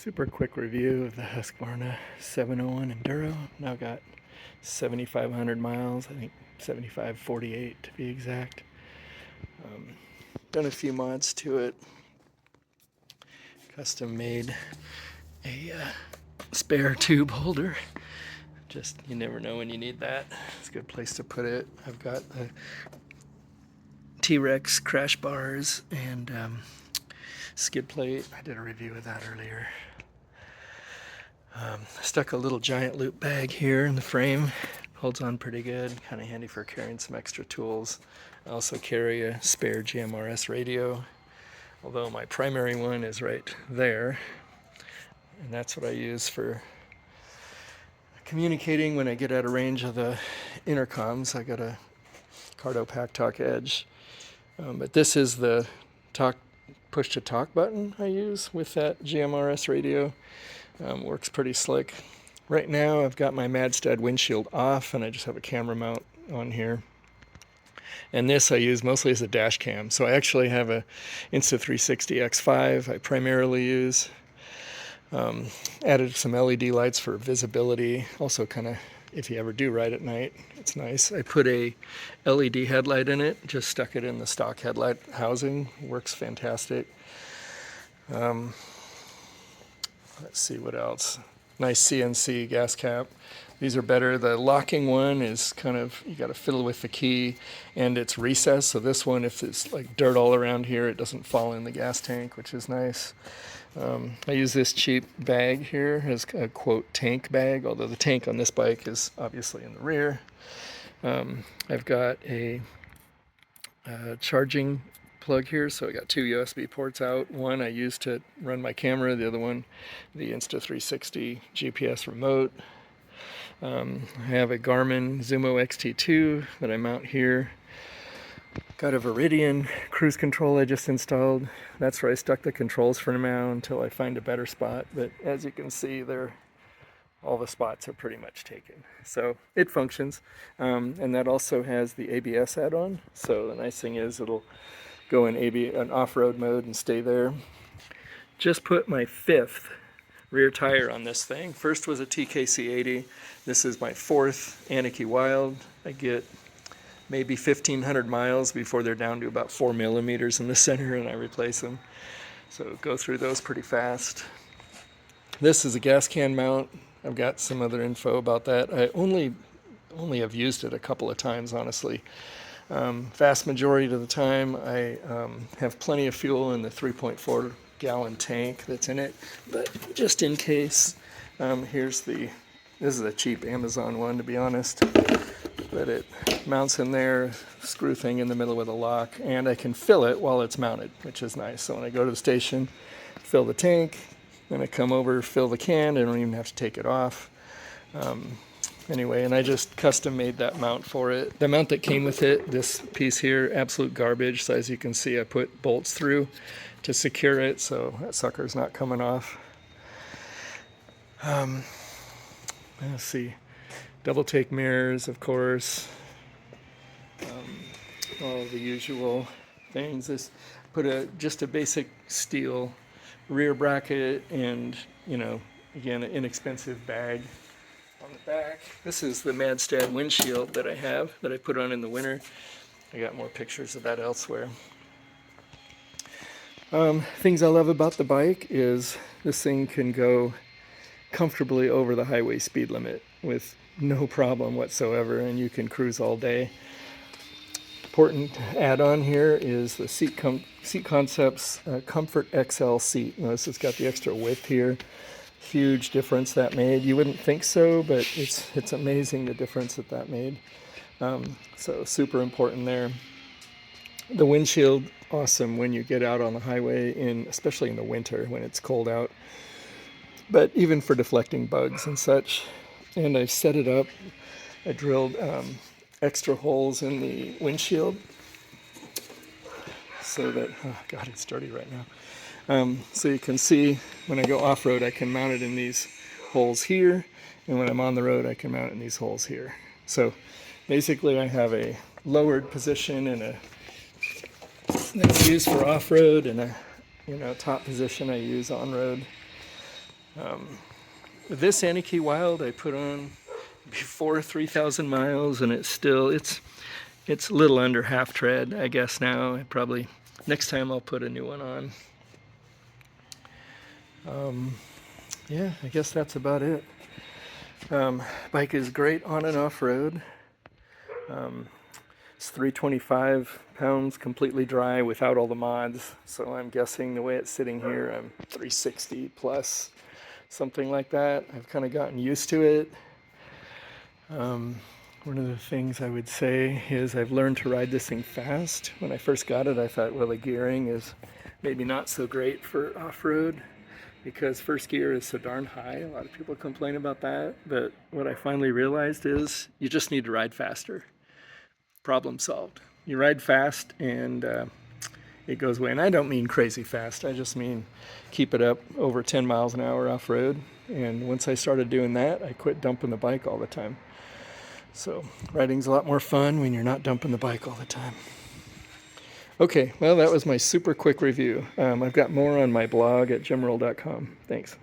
Super quick review of the Husqvarna 701 Enduro. Now got 7,500 miles, I think 7,548 to be exact. Done a few mods to it. Custom made a spare tube holder. Just, you never know when you need that. It's a good place to put it. I've got the T-Rex crash bars and skid plate. I did a review of that earlier. Stuck a little giant loop bag here in the frame. Holds on pretty good, kind of handy for carrying some extra tools. I also carry a spare GMRS radio, although my primary one is right there. And that's what I use for communicating when I get out of range of the intercoms. I got a Cardo Pack Talk Edge. But this is the push to talk button I use with that GMRS radio. Works pretty slick. Right now I've got my Madstead windshield off and I just have a camera mount on here. And this I use mostly as a dash cam. So I actually have a Insta360 X5 I primarily use. Added some LED lights for visibility. Also kind of, if you ever do ride at night, it's nice. I put a LED headlight in it, just stuck it in the stock headlight housing. Works fantastic. Let's see what else. Nice CNC gas cap. These are better. The locking one is kind of, you got to fiddle with the key and it's recessed. So this one, if it's like dirt all around here, it doesn't fall in the gas tank, which is nice. I use this cheap bag here as a quote tank bag, although the tank on this bike is obviously in the rear. I've got a charging plug here, so I got two USB ports out. One I use to run my camera, the other one the Insta360 GPS remote. I have a Garmin Zumo XT2 that I mount here. Got a Viridian cruise control I just installed. That's where I stuck the controls for now until I find a better spot, but as you can see all the spots are pretty much taken. So it functions, and that also has the ABS add-on. So the nice thing is it'll go in an off-road mode and stay there. Just put my 5th rear tire on this thing. First was a TKC 80. This is my 4th Anarchy Wild. I get maybe 1,500 miles before they're down to about 4 millimeters in the center and I replace them. So go through those pretty fast. This is a gas can mount. I've got some other info about that. I only have used it a couple of times, honestly. Vast majority of the time I have plenty of fuel in the 3.4 gallon tank that's in it, but just in case, this is a cheap Amazon one to be honest, but it mounts in there, screw thing in the middle with a lock, and I can fill it while it's mounted, which is nice. So when I go to the station, fill the tank, then I come over, fill the can, I don't even have to take it off. Anyway, and I just custom made that mount for it. The mount that came with it, this piece here, absolute garbage. So as you can see, I put bolts through to secure it, so that sucker's not coming off. Let's see, double take mirrors, of course. All the usual things. This put just a basic steel rear bracket and, again, an inexpensive bag on the back. This is the Madstead windshield that I have, that I put on in the winter. I got more pictures of that elsewhere. Things I love about the bike is this thing can go comfortably over the highway speed limit with no problem whatsoever, and you can cruise all day. Important add-on here is the Seat Concepts Comfort XL seat. Notice it's got the extra width here. Huge difference that made. You wouldn't think so, but it's amazing the difference that made. So super important there. The windshield, awesome when you get out on the highway, especially in the winter when it's cold out. But even for deflecting bugs and such. And I've set it up. I drilled extra holes in the windshield so that, oh God, it's dirty right now. So you can see when I go off-road, I can mount it in these holes here, and when I'm on the road, I can mount it in these holes here. So basically I have a lowered position and that's used for off-road, and a top position I use on-road. This Aniki Wild I put on before 3,000 miles, and it's a little under half tread, I guess now. Next time I'll put a new one on. Yeah, I guess that's about it. Bike is great on and off road. It's 325 pounds completely dry without all the mods. So I'm guessing the way it's sitting here, I'm 360 plus, something like that. I've kind of gotten used to it. One of the things I would say is I've learned to ride this thing fast. When I first got it, I thought, well, the gearing is maybe not so great for off-road because first gear is so darn high. A lot of people complain about that, but what I finally realized is you just need to ride faster. Problem solved. You ride fast and it goes away. And I don't mean crazy fast. I just mean keep it up over 10 miles an hour off-road. And once I started doing that, I quit dumping the bike all the time. So riding's a lot more fun when you're not dumping the bike all the time. Okay, well, that was my super quick review. I've got more on my blog at gemroll.com. Thanks.